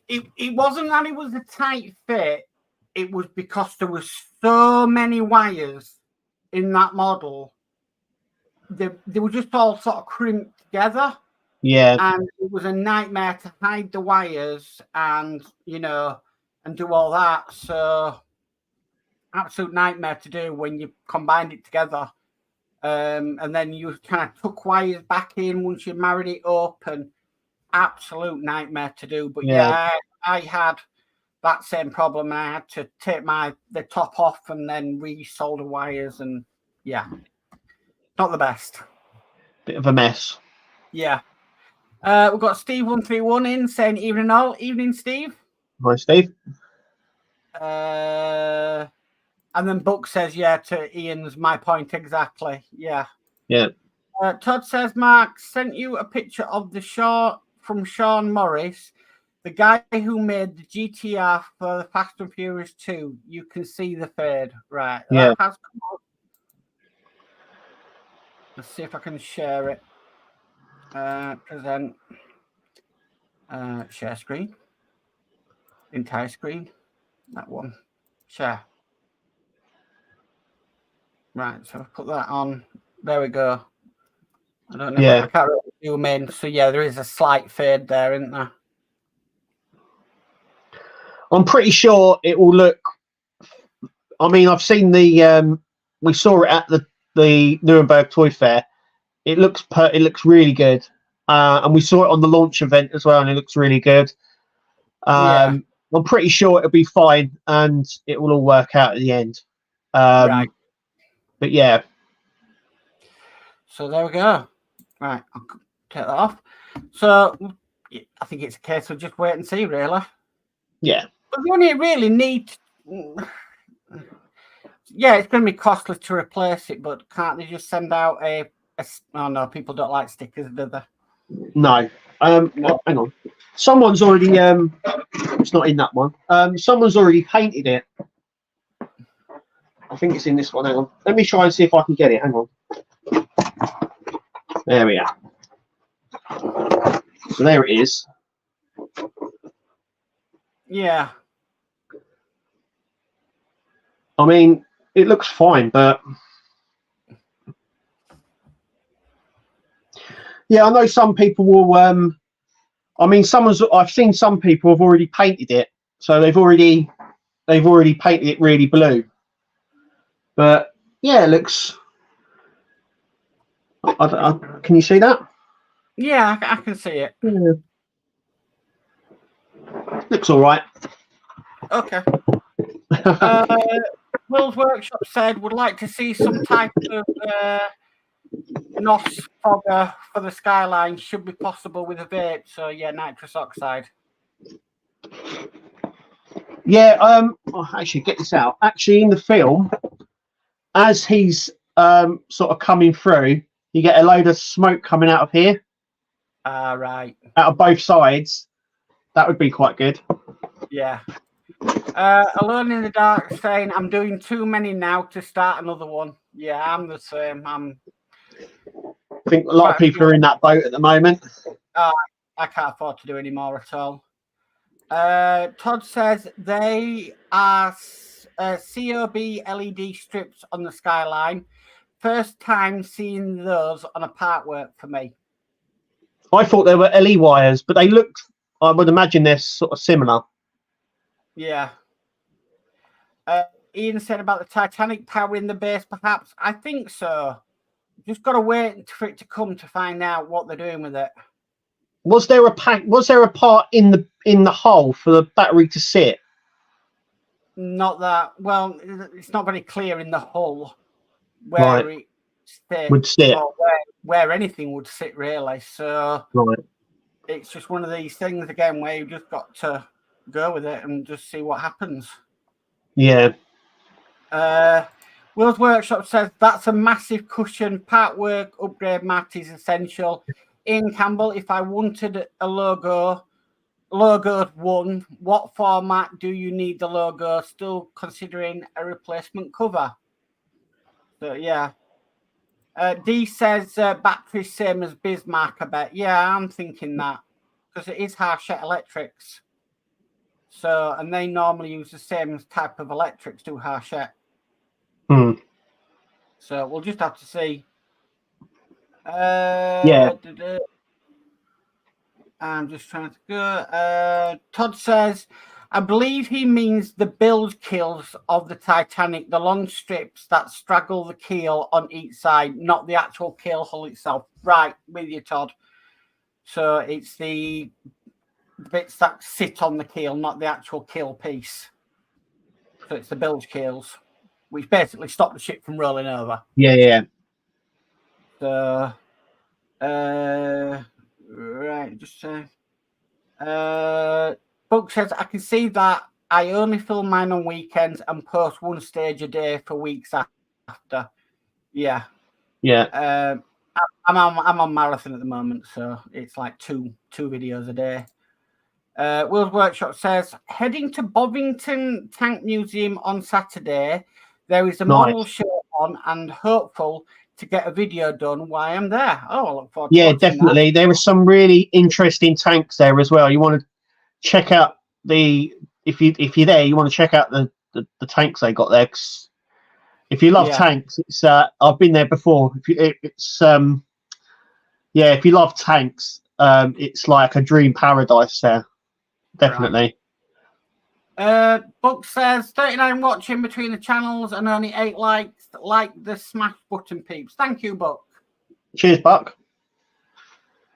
It wasn't that it was a tight fit. It was because there was so many wires in that model. They were just all sort of crimped together. Yeah. And it was a nightmare to hide the wires and do all that. So absolute nightmare to do when you combined it together. And then you kind of took wires back in once you married it up, and absolute nightmare to do. But yeah, I had that same problem. I had to take the top off and then resolder wires, and yeah, not the best. Bit of a mess. Yeah. We've got Steve131 in saying, "Evening all." Evening, Steve. Hi, Steve. And then Buck says, "Yeah," to Ian's my point exactly. Yeah. Yeah. Todd says, "Mark sent you a picture of the shot from Sean Morris, the guy who made the GTR for the Fast and Furious 2. You can see the fade." Right. Yeah. That has come up. Let's see if I can share it. Present. Share screen. Entire screen. That one. Share. Right, so I've put that on. There we go. I don't know. Yeah. I can't really zoom in. So yeah, there is a slight fade there, isn't there? I'm pretty sure it will look. I mean, I've seen we saw it at the Nuremberg Toy Fair. It looks really good, and we saw it on the launch event as well, and it looks really good. I'm pretty sure it'll be fine, and it will all work out at the end. Right. But yeah. So there we go. Right, I'll take that off. So I think it's a case of just wait and see, really. Yeah. But you only really need. Yeah, it's going to be costly to replace it, but can't they just send out a? Oh no, people don't like stickers, do they? No. No. Hang on. Someone's already. It's not in that one. Someone's already painted it. I think it's in this one. Hang on. Let me try and see if I can get it. Hang on. There we are. So there it is. Yeah. I mean, it looks fine, but yeah, I know some people will. I mean, I've seen some people have already painted it, so they've already painted it really blue. But yeah, it looks. Can you see that? Yeah, I can see it. Yeah. Looks all right. Okay. Will's Workshop said would like to see some type of NOS fogger for the skyline. Should be possible with a vape. So yeah, nitrous oxide. Yeah. Actually, get this out. Actually, in the film, as he's sort of coming through, you get a load of smoke coming out of here. Right. Out of both sides. That would be quite good. Yeah. Alone in the Dark saying, "I'm doing too many now to start another one." Yeah, I'm the same. I think a lot of people are in that boat at the moment. I can't afford to do any more at all. Todd says they are COB LED strips on the skyline. First time seeing those on a Partwork for me. I thought they were LE wires, but they look, I would imagine they're sort of similar. Yeah. Ian said about the Titanic powering the base, perhaps. I think so. Just got to wait for it to come to find out what they're doing with it. Was there a part in the hull for the battery to sit? Not that. Well, it's not very clear in the hull where it would sit, or where anything would sit, really. So it's just one of these things again where you just got to go with it and just see what happens. Yeah. Will's Workshop says that's a massive cushion. Partwork upgrade mat is essential. Ian Campbell, if I wanted a logoed one, what format do you need the logo? Still considering a replacement cover. So yeah. D says battery same as Bismarck, I bet. Yeah, I'm thinking that because it is Harshett Electrics. So, and they normally use the same type of electrics to Harshett. So we'll just have to see. I'm just trying to go. Todd says, I believe he means the bilge keels of the Titanic, the long strips that straddle the keel on each side, not the actual keel hull itself. Right, with you, Todd. So it's the bits that sit on the keel, not the actual keel piece. So it's the bilge keels, which basically stop the ship from rolling over. Yeah. So, right, just say. Book says, I can see that I only film mine on weekends and post one stage a day for weeks after. Yeah. I'm on marathon at the moment, so it's like two videos a day. Will's Workshop says, heading to Bovington Tank Museum on Saturday. There is a model show on and hopeful to get a video done while I'm there. Oh, I look forward to watching definitely. that. There are some really interesting tanks there as well. You want to check out if you're there, you want to check out the tanks they got there. 'Cause if you love tanks, it's I've been there before. If you love tanks, it's like a dream paradise there. Definitely. Right. Buck says 39 watching between the channels and only 8 likes. Like the smash button, peeps. Thank you, Buck. Cheers, Buck.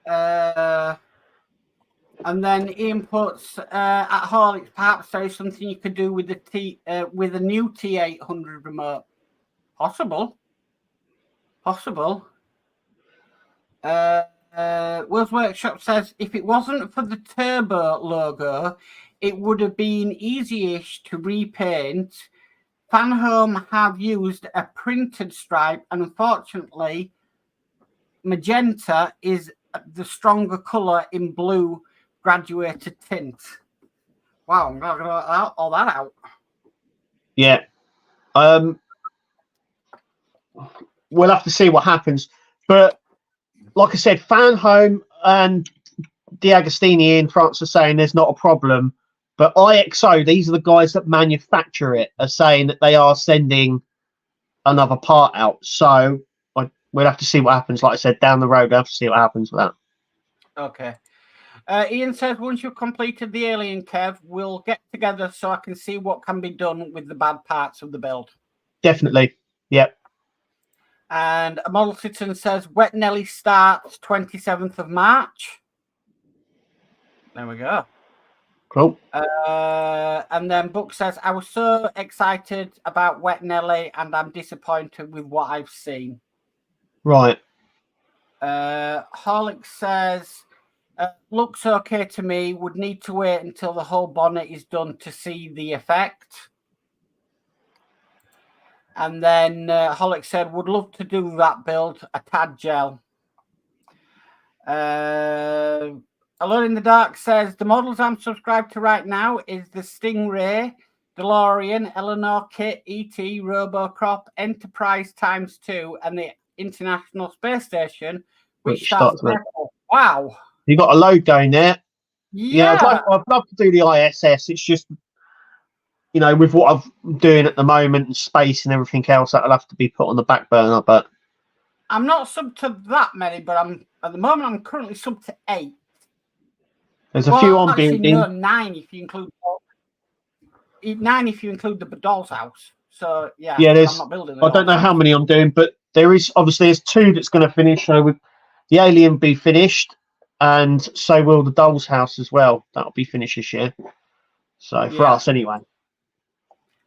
And then Ian puts at Horlicks, perhaps there is something you could do with the with a new T800 remote. Possible. Will's Workshop says if it wasn't for the turbo logo, it would have been easy-ish to repaint. Fanhome have used a printed stripe, and unfortunately, magenta is the stronger color in blue graduated tint. Wow, I'm gonna get all that out. Yeah. We'll have to see what happens. But like I said, Fanhome and D'Agostini in France are saying there's not a problem. But IXO, these are the guys that manufacture it, are saying that they are sending another part out. So we'll have to see what happens. Like I said, down the road, we'll have to see what happens with that. Okay. Ian says, once you've completed the alien, Kev, we'll get together so I can see what can be done with the bad parts of the build. Definitely. Yep. And a Model Citizen says, Wet Nelly starts 27th of March. There we go. Cool. And then Book says, I was so excited about Wet Nelly and I'm disappointed with what I've seen. Right. Horlicks says, looks okay to me. Would need to wait until the whole bonnet is done to see the effect. And then Horlicks said, would love to do that build, a tad gel. Alone in the Dark says, the models I'm subscribed to right now is the Stingray, DeLorean, Eleanor Kit, ET, Robocop, Enterprise x2, and the International Space Station Which starts April. Wow. You got a load going there. Yeah. I'd love to do the ISS. It's just, with what I'm doing at the moment and space and everything else, that'll have to be put on the back burner. But I'm not sub to that many, but at the moment I'm currently sub to 8. There's a few on building. No, 9 if you include 9 if you include the doll's house. So yeah, I'm not building. I don't know how many I'm doing, but there's 2 that's going to finish. So with the Alien be finished, and so will the doll's house as well. That'll be finished this year. So for us anyway.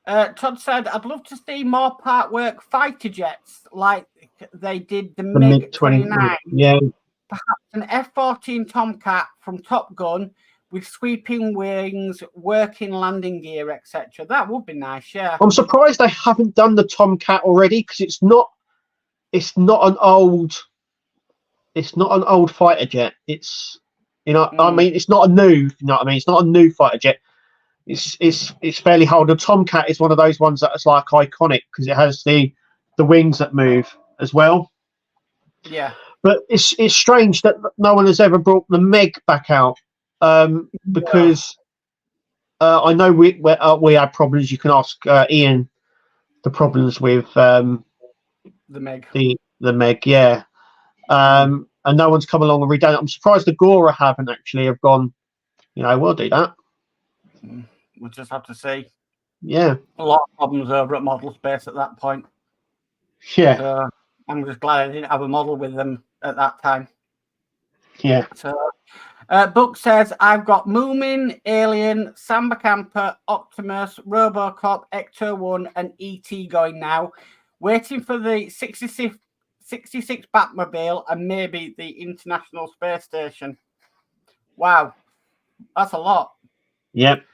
Todd said, "I'd love to see more Partwork fighter jets like they did the MiG-29. Yeah, perhaps an F-14 Tomcat from Top Gun with sweeping wings, working landing gear, etc. That would be nice. Yeah, I'm surprised they haven't done the Tomcat already because it's not an old fighter jet. It's I mean, it's not a new. It's not a new fighter jet. It's fairly old. The Tomcat is one of those ones that's like iconic because it has the wings that move as well. Yeah. But it's strange that no one has ever brought the Meg back out because I know we had problems. You can ask Ian the problems with the Meg. The Meg, yeah. And no one's come along and redone it. I'm surprised the Gora haven't actually have gone. We'll do that. We'll just have to see. Yeah. A lot of problems over at Model Space at that point. Yeah. So I'm just glad I didn't have a model with them at that time. Yeah. So, Book says, I've got Moomin, Alien, Samba Camper, Optimus, Robocop, Ecto-1 and E.T. going now. Waiting for the 66 Batmobile and maybe the International Space Station. Wow. That's a lot. Yep.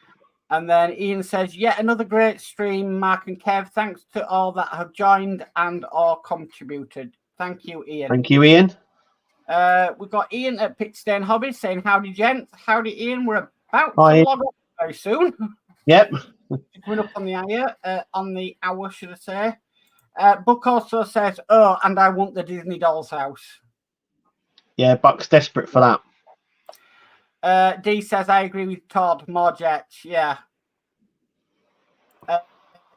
And then Ian says, yet another great stream, Mark and Kev. Thanks to all that have joined and or contributed. Thank you, Ian. Thank you, Ian. We've got Ian at Pitstone Hobbies saying, howdy, gents. Howdy, Ian. We're about to log up very soon. Yep. Coming up on the hour, should I say. Book also says, oh, and I want the Disney Doll's house. Yeah, Buck's desperate for that. D says, I agree with Todd. More jets, yeah.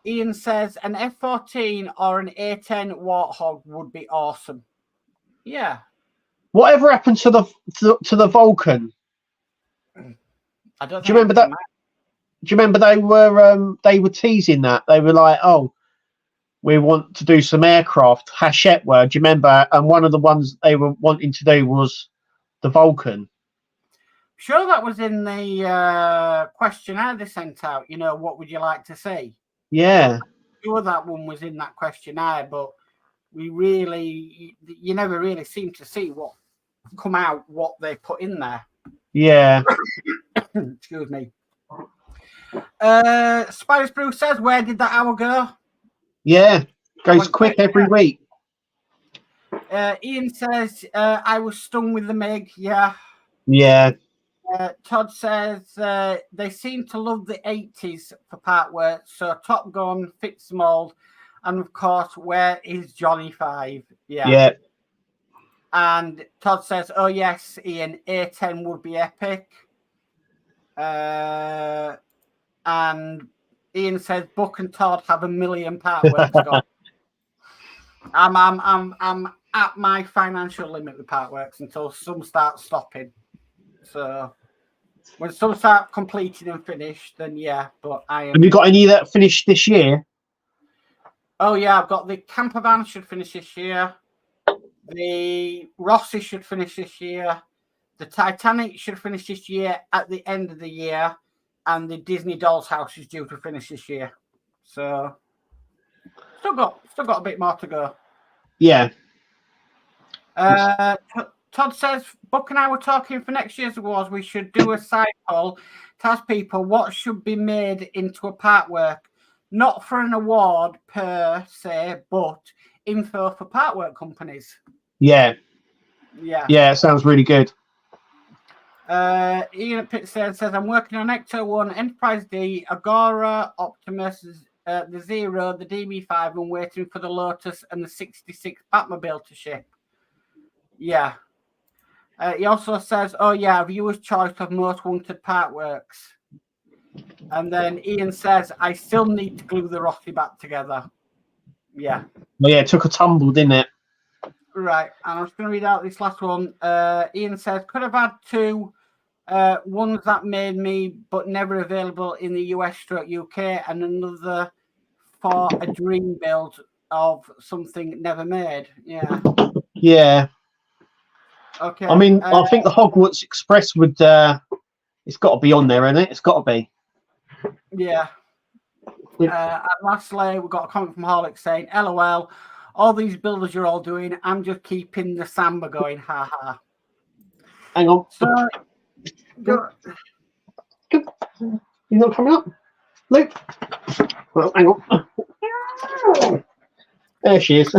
Ian says, an F-14 or an A-10 Warthog would be awesome. Yeah. Whatever happened to the Vulcan? I don't. Do you remember that? Do you remember they were teasing that? They were like, oh, we want to do some aircraft. Hachette were. Do you remember? And one of the ones they were wanting to do was the Vulcan. Sure, that was in the questionnaire they sent out. What would you like to see? Yeah. Sure, that one was in that questionnaire, but you never really seem to see what they put in there. Yeah. Excuse me. Spice Brew says, where did that hour go? Yeah, goes quick every week. Ian says, I was stung with the Meg. Yeah. Yeah. Todd says they seem to love the 80s for Partworks, so Top Gun fits the mold, and of course, where is Johnny 5? Yeah. And Todd says, oh yes, Ian, A10 would be epic. And Ian says, Buck and Todd have 1 million Partworks gone. I'm at my financial limit with Partworks until some start stopping. So when some start completing and finished, then yeah. But Have you got any that finished this year? Oh yeah, I've got the camper van should finish this year. The Rossi should finish this year. The Titanic should finish this year at the end of the year, and the Disney Doll's house is due to finish this year. So still got a bit more to go. Yeah. Todd says, Buck and I were talking for next year's awards. We should do a side poll to ask people what should be made into a Partwork. Not for an award per se, but info for Partwork companies. Yeah. Yeah. Yeah, it sounds really good. Ian at Pitstone says, I'm working on Ecto-1, Enterprise D, Agora, Optimus, the Zero, the DB5, and waiting for the Lotus and the 66 Batmobile to ship. Yeah. He also says, "Oh yeah, viewer's choice of most wanted Partworks." And then Ian says, "I still need to glue the Rossi back together." Yeah. Well, yeah, it took a tumble, didn't it? Right, and I'm just going to read out this last one. Ian says, "Could have had two ones that made me, but never available in the US/UK, and another for a dream build of something never made." Yeah. Yeah. Okay. I mean, I think the Hogwarts Express would. It's got to be on there, isn't it? It's got to be. Yeah. And lastly, we've got a comment from Harlech saying, "LOL, all these builders you're all doing, I'm just keeping the samba going, haha." Hang on. So, You're not coming up, Luke. Well, hang on. There she is.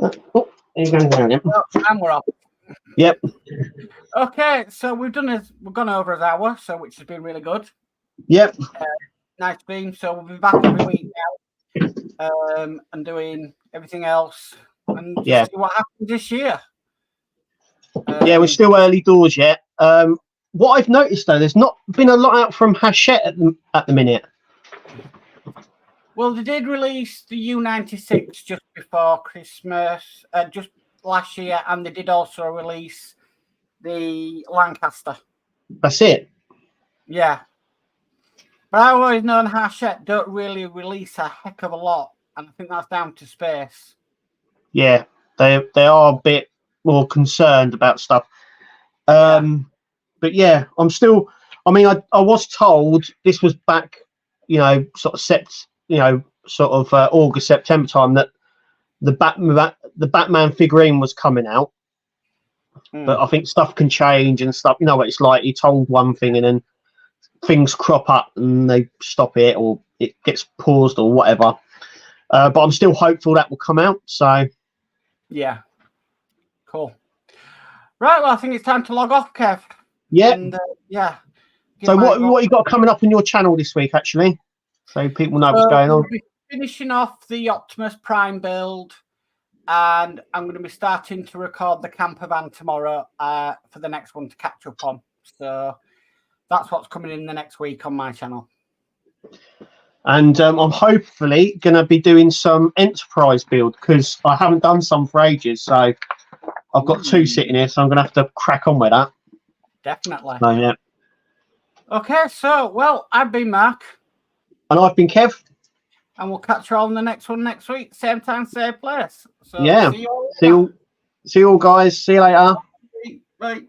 Oh, there you go down. And we're off. Yep. Okay, so we've gone over an hour, so which has been really good. Yep. Nice stream. So we'll be back every week now, and doing everything else, and just see what happens this year. Yeah, we're still early doors yet. What I've noticed though, there's not been a lot out from Hachette at the minute. Well, they did release the U96 just before Christmas, just last year, and they did also release the Lancaster. That's it. Yeah. But I've always known Hachette don't really release a heck of a lot, and I think that's down to space. Yeah, they are a bit more concerned about stuff. But yeah, I'm still. I mean, I was told this was back, sort of August, September time that the Batman figurine was coming out. But I think stuff can change and stuff. You know what it's like. He told one thing and then things crop up and they stop it or it gets paused or whatever. But I'm still hopeful that will come out. So yeah, cool. Right, well, I think it's time to log off, Kev. Yeah. And, yeah. So what you got coming up on your channel this week, actually? So people know what's going on. We'll be finishing off the Optimus Prime build, and I'm going to be starting to record the camper van tomorrow for the next one to catch up on. So that's what's coming in the next week on my channel. And I'm hopefully going to be doing some Enterprise build because I haven't done some for ages. So I've got two sitting here, so I'm going to have to crack on with that. Definitely. So, yeah. Okay, so, well, I've been Mark. And I've been Kev. And we'll catch you all in the next one next week. Same time, same place. So yeah. See you all, see you all, guys. See you later. Bye.